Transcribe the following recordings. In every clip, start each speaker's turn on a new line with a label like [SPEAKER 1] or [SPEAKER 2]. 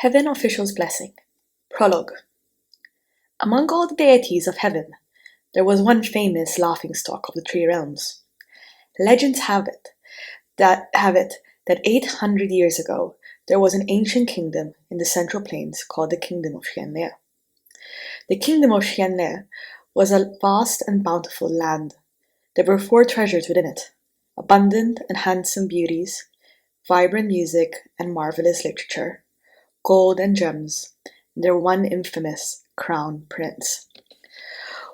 [SPEAKER 1] Heaven Official's Blessing. Prologue. Among all the deities of heaven, there was one famous laughingstock of the three realms. Legends have it that 800 years ago there was an ancient kingdom in the central plains called the Kingdom of Xianle. The Kingdom of Xianle was a vast and bountiful land. There were 4 treasures within it: abundant and handsome beauties, vibrant music and marvelous literature, gold and gems, and their one infamous crown prince.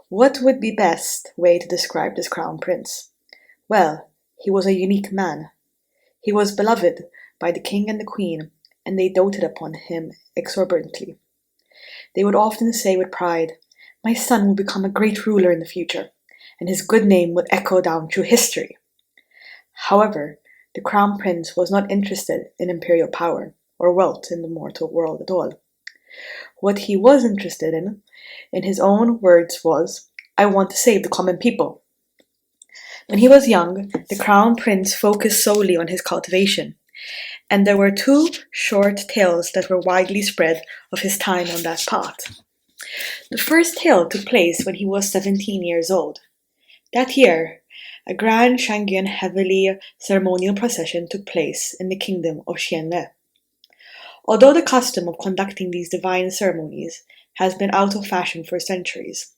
[SPEAKER 1] What would be best way to describe this crown prince? Well, he was a unique man. He was beloved by the king and the queen, and they doted upon him exorbitantly. They would often say with pride, "My son will become a great ruler in the future, and his good name would echo down through history." However, the crown prince was not interested in imperial power or wealth in the mortal world at all. What he was interested in his own words, was, "I want to save the common people." When he was young, the crown prince focused solely on his cultivation, and there were 2 short tales that were widely spread of his time on that path. The first tale took place when he was 17 years old. That year, a grand Shangyan heavily ceremonial procession took place in the kingdom of Xianle. Although the custom of conducting these divine ceremonies has been out of fashion for centuries,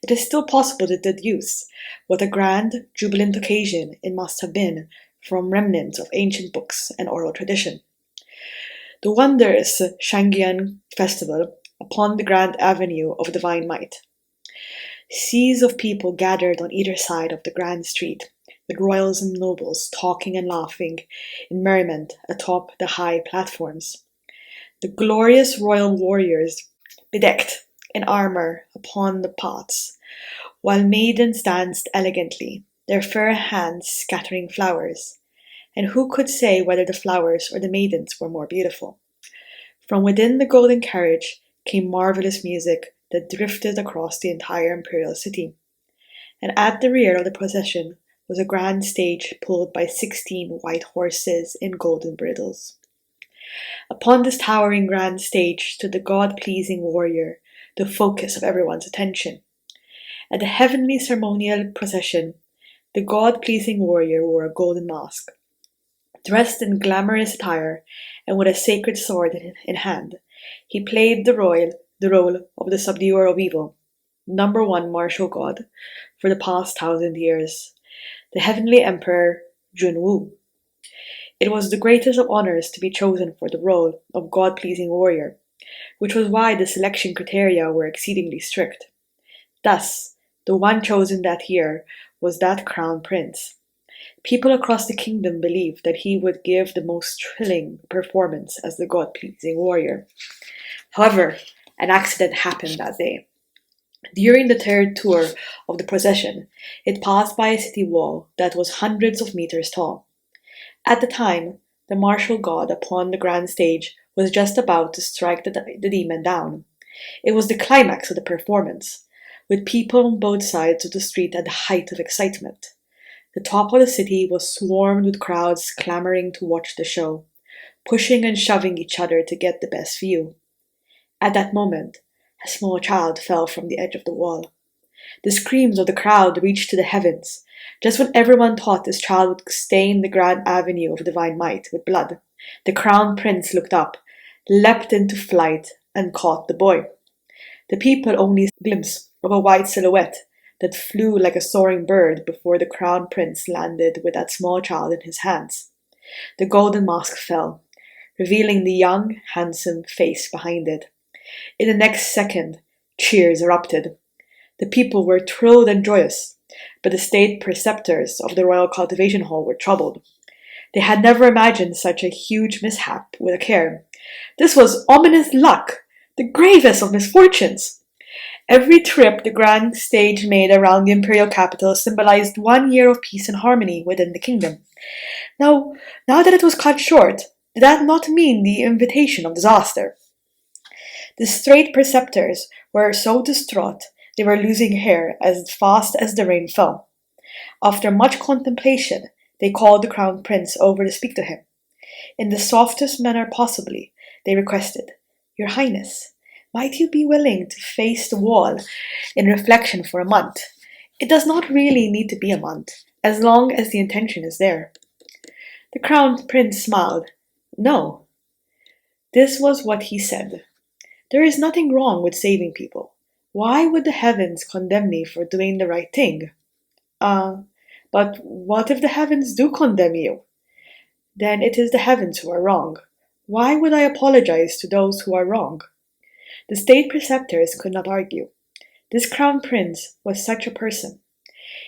[SPEAKER 1] it is still possible to deduce what a grand, jubilant occasion it must have been from remnants of ancient books and oral tradition. The wondrous Shangyan festival upon the grand avenue of divine might. Seas of people gathered on either side of the grand street, with royals and nobles talking and laughing in merriment atop the high platforms. The glorious royal warriors, bedecked in armor upon the paths, while maidens danced elegantly, their fair hands scattering flowers. And who could say whether the flowers or the maidens were more beautiful? From within the golden carriage came marvelous music that drifted across the entire imperial city. And at the rear of the procession was a grand stage pulled by 16 white horses in golden bridles. Upon this towering grand stage stood the God-pleasing warrior, the focus of everyone's attention. At the heavenly ceremonial procession, the God-pleasing warrior wore a golden mask. Dressed in glamorous attire and with a sacred sword in hand, he played the role of the subduer of evil, number 1 martial god for the past 1,000 years, the heavenly emperor Junwu. It was the greatest of honors to be chosen for the role of God-pleasing warrior, which was why the selection criteria were exceedingly strict. Thus, the one chosen that year was that crown prince. People across the kingdom believed that he would give the most thrilling performance as the God-pleasing warrior. However, an accident happened that day. During the 3rd tour of the procession, it passed by a city wall that was hundreds of meters tall. At the time, the martial god upon the grand stage was just about to strike the demon down. It was the climax of the performance, with people on both sides of the street at the height of excitement. The top of the city was swarmed with crowds clamoring to watch the show, pushing and shoving each other to get the best view. At that moment, a small child fell from the edge of the wall. The screams of the crowd reached to the heavens. Just when everyone thought this child would stain the grand avenue of divine might with blood, the crown prince looked up, leapt into flight, and caught the boy. The people only saw a glimpse of a white silhouette that flew like a soaring bird before the crown prince landed with that small child in his hands. The golden mask fell, revealing the young, handsome face behind it. In the next second, cheers erupted. The people were thrilled and joyous, but the state preceptors of the royal cultivation hall were troubled. They had never imagined such a huge mishap with a care. This was ominous luck, the gravest of misfortunes. Every trip the grand stage made around the imperial capital symbolized 1 year of peace and harmony within the kingdom. Now that it was cut short, did that not mean the invitation of disaster? The state preceptors were so distraught they were losing hair as fast as the rain fell. After much contemplation, they called the crown prince over to speak to him. In the softest manner possibly, they requested, Your Highness, might you be willing to face the wall in reflection for a month? It does not really need to be a month, as long as the intention is there. The Crown Prince smiled. No. This was what he said. There is nothing wrong with saving people. Why would the heavens condemn me for doing the right thing? But what if the heavens do condemn you? Then it is the heavens who are wrong. Why would I apologize to those who are wrong? The state preceptors could not argue. This crown prince was such a person.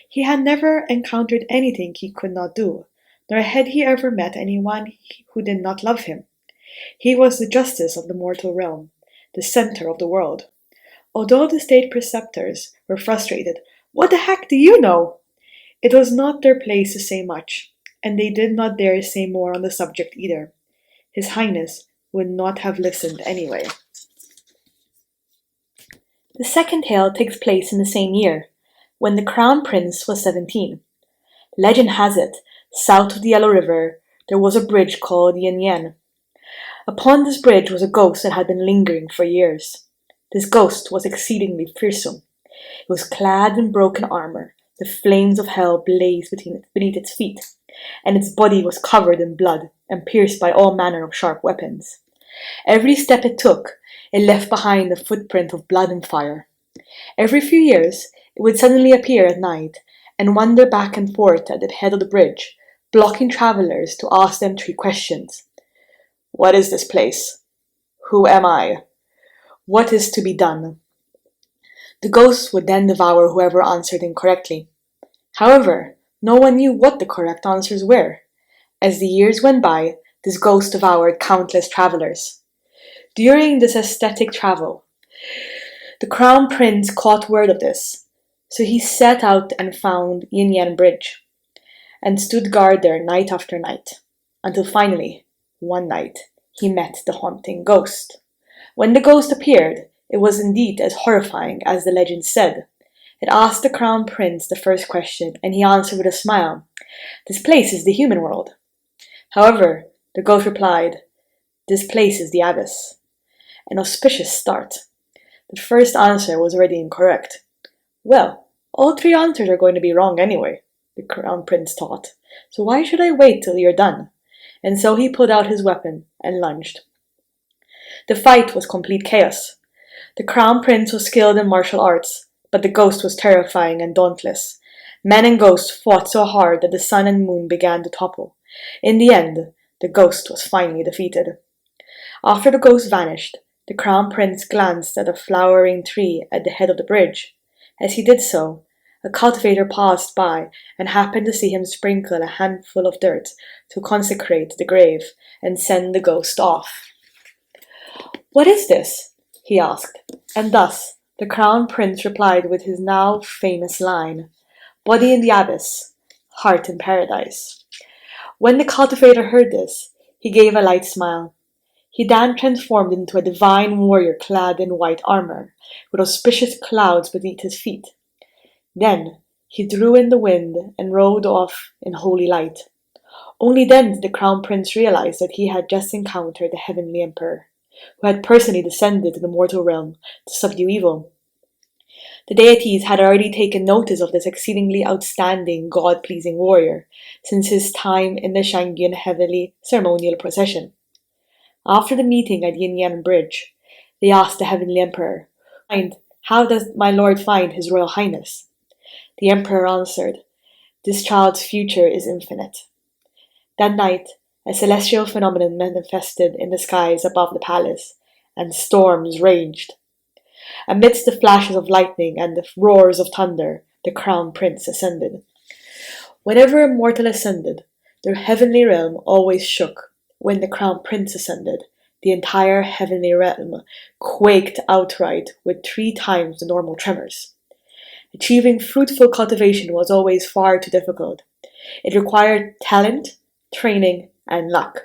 [SPEAKER 1] He had never encountered anything he could not do, nor had he ever met anyone who did not love him. He was the justice of the mortal realm, the center of the world. Although the state preceptors were frustrated, what the heck do you know? It was not their place to say much, and they did not dare say more on the subject either. His Highness would not have listened anyway. The second tale takes place in the same year, when the Crown Prince was 17. Legend has it, south of the Yellow River, there was a bridge called Yin Yan. Upon this bridge was a ghost that had been lingering for years. This ghost was exceedingly fearsome. It was clad in broken armor, the flames of hell blazed beneath its feet, and its body was covered in blood and pierced by all manner of sharp weapons. Every step it took, it left behind a footprint of blood and fire. Every few years, it would suddenly appear at night and wander back and forth at the head of the bridge, blocking travelers to ask them 3 questions. What is this place? Who am I? What is to be done? The ghost would then devour whoever answered incorrectly. However, no one knew what the correct answers were. As the years went by, this ghost devoured countless travelers. During this ascetic travel, the Crown Prince caught word of this, so he set out and found Yin Yan Bridge, and stood guard there night after night, until finally, one night, he met the haunting ghost. When the ghost appeared, it was indeed as horrifying as the legend said. It asked the Crown Prince the first question, and he answered with a smile. This place is the human world. However, the ghost replied, This place is the abyss. An auspicious start. The first answer was already incorrect. Well, all 3 answers are going to be wrong anyway, the Crown Prince thought, so why should I wait till you're done? And so he pulled out his weapon and lunged. The fight was complete chaos. The Crown Prince was skilled in martial arts, but the ghost was terrifying and dauntless. Men and ghosts fought so hard that the sun and moon began to topple. In the end, the ghost was finally defeated. After the ghost vanished, the Crown Prince glanced at a flowering tree at the head of the bridge. As he did so, a cultivator passed by and happened to see him sprinkle a handful of dirt to consecrate the grave and send the ghost off. What is this? He asked, and thus the Crown Prince replied with his now famous line, Body in the abyss, heart in paradise. When the cultivator heard this, he gave a light smile. He then transformed into a divine warrior clad in white armor, with auspicious clouds beneath his feet. Then he drew in the wind and rode off in holy light. Only then did the Crown Prince realize that he had just encountered the Heavenly Emperor, who had personally descended to the mortal realm to subdue evil. The deities had already taken notice of this exceedingly outstanding, God-pleasing warrior since his time in the Shangyan heavenly ceremonial procession. After the meeting at Yin Yan Bridge, they asked the Heavenly Emperor, How does my lord find his Royal Highness? The Emperor answered, This child's future is infinite. That night, a celestial phenomenon manifested in the skies above the palace, and storms raged. Amidst the flashes of lightning and the roars of thunder, the Crown Prince ascended. Whenever a mortal ascended, the heavenly realm always shook. When the Crown Prince ascended, the entire heavenly realm quaked outright with 3 times the normal tremors. Achieving fruitful cultivation was always far too difficult. It required talent, training, and luck.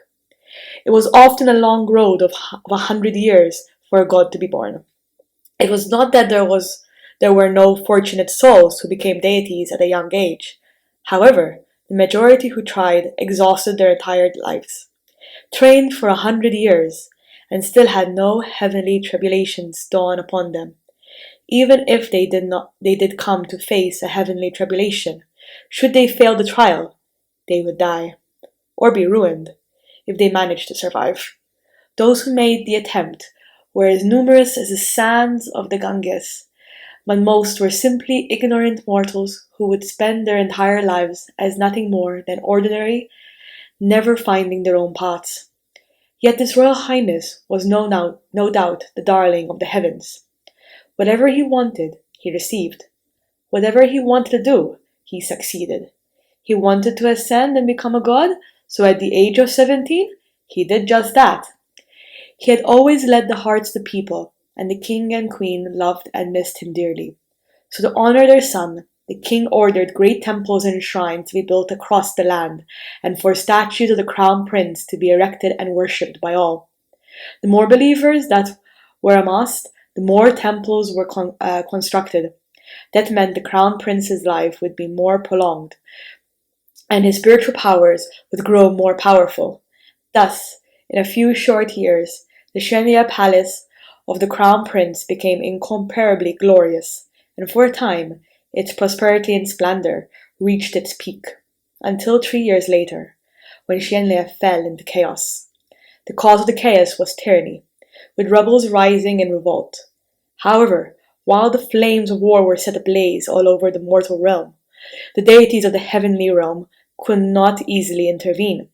[SPEAKER 1] It was often a long road of 100 years for a god to be born. It was not that there were no fortunate souls who became deities at a young age. However, the majority who tried exhausted their entire lives. Trained for 100 years, and still had no heavenly tribulations dawn upon them. Even if they did come to face a heavenly tribulation, should they fail the trial, they would die, or be ruined, if they managed to survive. Those who made the attempt were as numerous as the sands of the Ganges, but most were simply ignorant mortals who would spend their entire lives as nothing more than ordinary, never finding their own paths. Yet this Royal Highness was no doubt the darling of the heavens. Whatever he wanted, he received. Whatever he wanted to do, he succeeded. He wanted to ascend and become a god, so at the age of 17, he did just that. He had always led the hearts of the people, and the king and queen loved and missed him dearly. So to honor their son, the king ordered great temples and shrines to be built across the land, and for statues of the crown prince to be erected and worshipped by all. The more believers that were amassed, the more temples were constructed. That meant the crown prince's life would be more prolonged, and his spiritual powers would grow more powerful. Thus, in a few short years, the Shenya palace of the crown prince became incomparably glorious, and for a time, its prosperity and splendor reached its peak, until 3 years later, when Xianle fell into chaos. The cause of the chaos was tyranny, with rebels rising in revolt. However, while the flames of war were set ablaze all over the mortal realm, the deities of the heavenly realm could not easily intervene.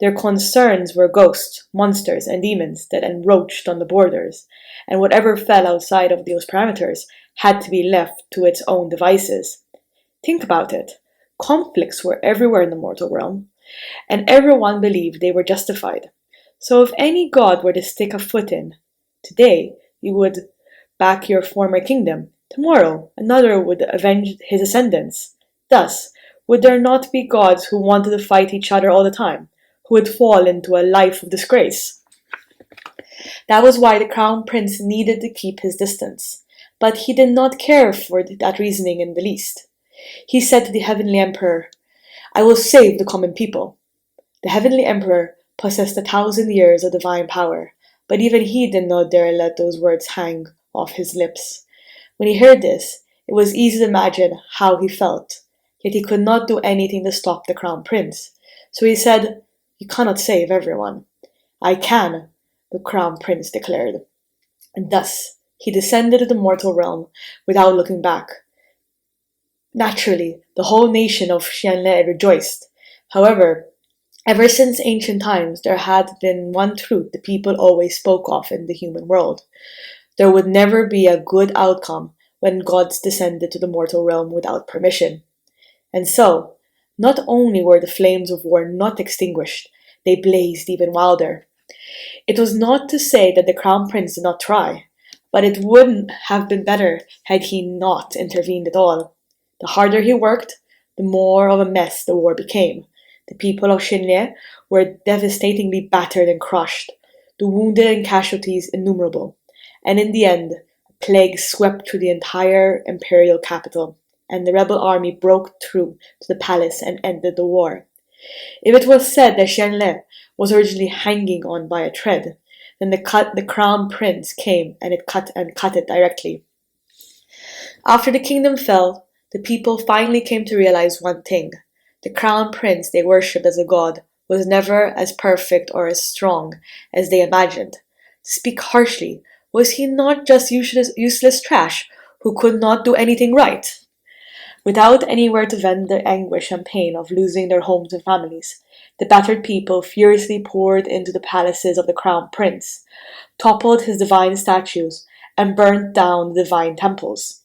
[SPEAKER 1] Their concerns were ghosts, monsters, and demons that encroached on the borders, and whatever fell outside of those parameters had to be left to its own devices. Think about it. Conflicts were everywhere in the mortal realm, and everyone believed they were justified. So if any god were to stick a foot in, today you would back your former kingdom, tomorrow another would avenge his ascendants. Thus, would there not be gods who wanted to fight each other all the time, who would fall into a life of disgrace? That was why the crown prince needed to keep his distance, but he did not care for that reasoning in the least. He said to the heavenly emperor, "I will save the common people." The heavenly emperor possessed 1,000 years of divine power, but even he did not dare let those words hang off his lips. When he heard this, it was easy to imagine how he felt, yet he could not do anything to stop the crown prince. So he said, "You cannot save everyone." "I can," the crown prince declared. And thus, he descended to the mortal realm without looking back. Naturally, the whole nation of Xianle rejoiced. However, ever since ancient times, there had been one truth the people always spoke of in the human world. There would never be a good outcome when gods descended to the mortal realm without permission. And so, not only were the flames of war not extinguished, they blazed even wilder. It was not to say that the crown prince did not try, but it wouldn't have been better had he not intervened at all. The harder he worked, the more of a mess the war became. The people of Xinye were devastatingly battered and crushed, the wounded and casualties innumerable, and in the end, a plague swept through the entire imperial capital, and the rebel army broke through to the palace and ended the war. If it was said that Xianle was originally hanging on by a thread, then the crown prince came and cut it directly. After the kingdom fell, the people finally came to realize one thing. The crown prince they worshipped as a god was never as perfect or as strong as they imagined. To speak harshly, was he not just useless trash who could not do anything right? Without anywhere to vent the anguish and pain of losing their homes and families, the battered people furiously poured into the palaces of the crown prince, toppled his divine statues, and burnt down the divine temples.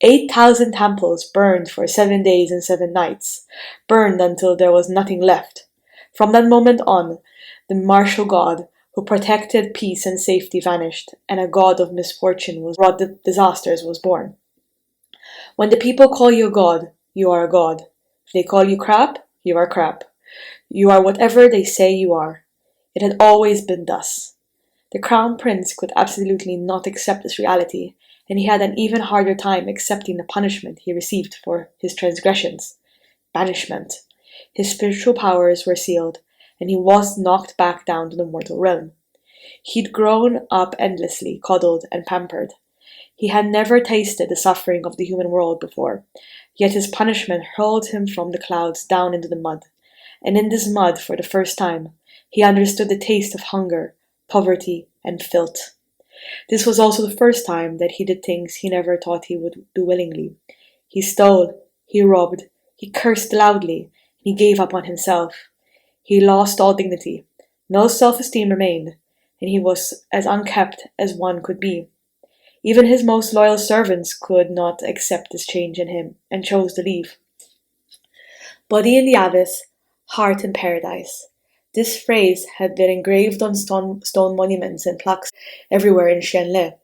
[SPEAKER 1] 8,000 temples burned for 7 days and 7 nights, burned until there was nothing left. From that moment on, the martial god who protected peace and safety vanished, and a god of misfortune was brought disasters was born. When the people call you a god, you are a god. If they call you crap, you are crap. You are whatever they say you are. It had always been thus. The crown prince could absolutely not accept this reality, and he had an even harder time accepting the punishment he received for his transgressions. Banishment. His spiritual powers were sealed, and he was knocked back down to the mortal realm. He'd grown up endlessly, coddled and pampered. He had never tasted the suffering of the human world before, yet his punishment hurled him from the clouds down into the mud. And in this mud, for the first time, he understood the taste of hunger, poverty, and filth. This was also the first time that he did things he never thought he would do willingly. He stole, he robbed, he cursed loudly, he gave up on himself. He lost all dignity. No self-esteem remained, and he was as unkempt as one could be. Even his most loyal servants could not accept this change in him, and chose to leave. Body in the abyss, heart in paradise. This phrase had been engraved on stone monuments and plaques everywhere in Xianle.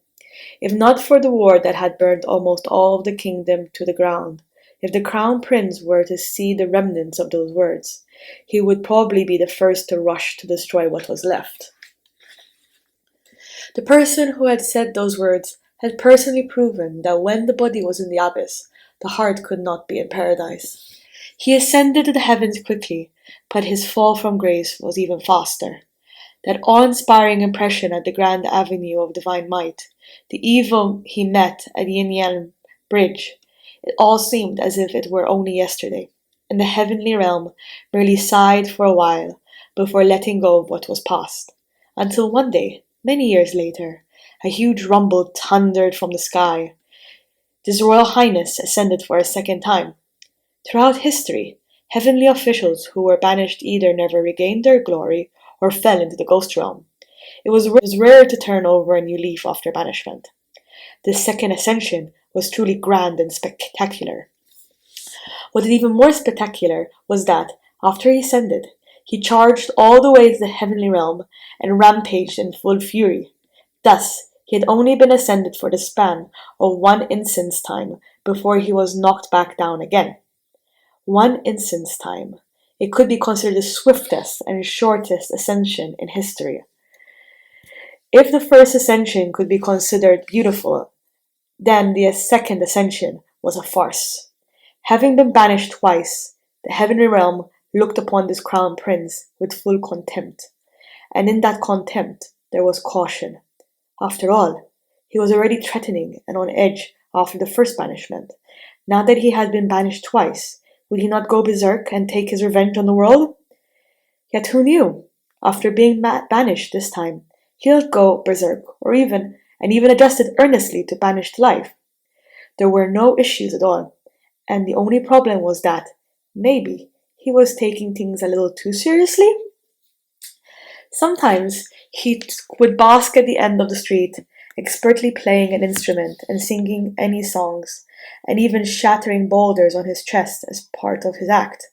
[SPEAKER 1] If not for the war that had burnt almost all of the kingdom to the ground, if the crown prince were to see the remnants of those words, he would probably be the first to rush to destroy what was left. The person who had said those words had personally proven that when the body was in the abyss, the heart could not be in paradise. He ascended to the heavens quickly, but his fall from grace was even faster. That awe-inspiring impression at the grand avenue of divine might, the evil he met at the Yin Bridge, it all seemed as if it were only yesterday, and the heavenly realm merely sighed for a while before letting go of what was past, until one day, many years later, a huge rumble thundered from the sky. His Royal Highness ascended for a second time. Throughout history, heavenly officials who were banished either never regained their glory or fell into the ghost realm. It was rare to turn over a new leaf after banishment. This second ascension was truly grand and spectacular. What is even more spectacular was that, after he ascended, he charged all the way to the heavenly realm and rampaged in full fury. Thus, he had only been ascended for the span of 1 instant's time before he was knocked back down again. 1 instant's time. It could be considered the swiftest and shortest ascension in history. If the first ascension could be considered beautiful, then the second ascension was a farce. Having been banished twice, the heavenly realm looked upon this crown prince with full contempt, and in that contempt there was caution. After all, he was already threatening and on edge after the first banishment. Now that he had been banished twice, would he not go berserk and take his revenge on the world? Yet who knew? After being banished this time, he would go berserk, or even adjusted earnestly to banished life. There were no issues at all, and the only problem was that, maybe, he was taking things a little too seriously? Sometimes he would bask at the end of the street, expertly playing an instrument and singing any songs, and even shattering boulders on his chest as part of his act.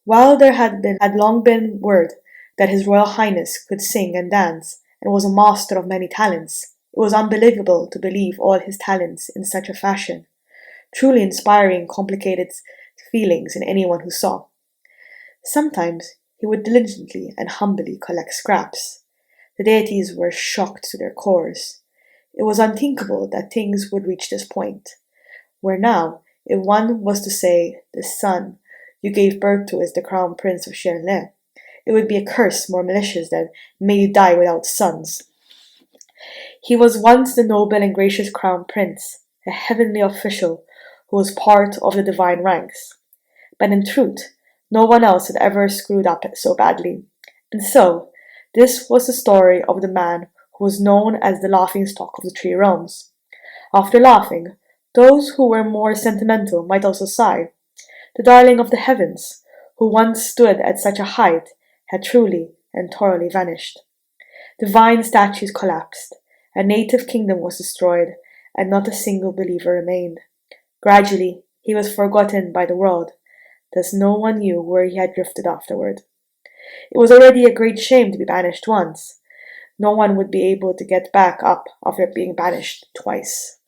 [SPEAKER 1] While there had long been word that His Royal Highness could sing and dance, and was a master of many talents, it was unbelievable to believe all his talents in such a fashion, truly inspiring complicated feelings in anyone who saw. Sometimes he would diligently and humbly collect scraps. The deities were shocked to their cores. It was unthinkable that things would reach this point, where now, if one was to say, "The son you gave birth to is the crown prince of Xianle," it would be a curse more malicious than "May you die without sons." He was once the noble and gracious crown prince, a heavenly official who was part of the divine ranks. But in truth, no one else had ever screwed up so badly. And so, this was the story of the man who was known as the laughingstock of the three realms. After laughing, those who were more sentimental might also sigh. The darling of the heavens, who once stood at such a height, had truly and thoroughly vanished. Divine statues collapsed, a native kingdom was destroyed, and not a single believer remained. Gradually, he was forgotten by the world, thus no one knew where he had drifted afterward. It was already a great shame to be banished once. No one would be able to get back up after being banished twice.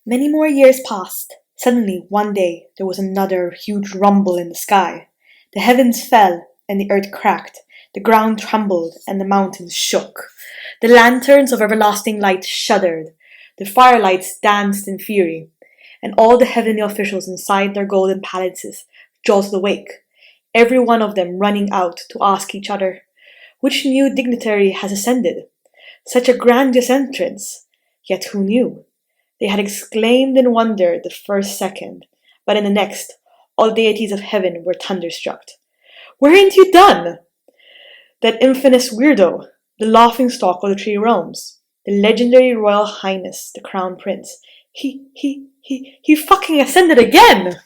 [SPEAKER 1] Many more years passed. Suddenly, one day, there was another huge rumble in the sky. The heavens fell, and the earth cracked. The ground trembled, and the mountains shook. The lanterns of everlasting light shuddered. The firelights danced in fury, and all the heavenly officials inside their golden palaces jolted awake, every one of them running out to ask each other, Which new dignitary has ascended? Such a grandiose entrance! Yet who knew? They had exclaimed in wonder the first second, but in the next, all deities of heaven were thunderstruck. Weren't you done? That infamous weirdo, the laughingstock of the three realms, the legendary royal highness, the crown prince, he fucking ascended again!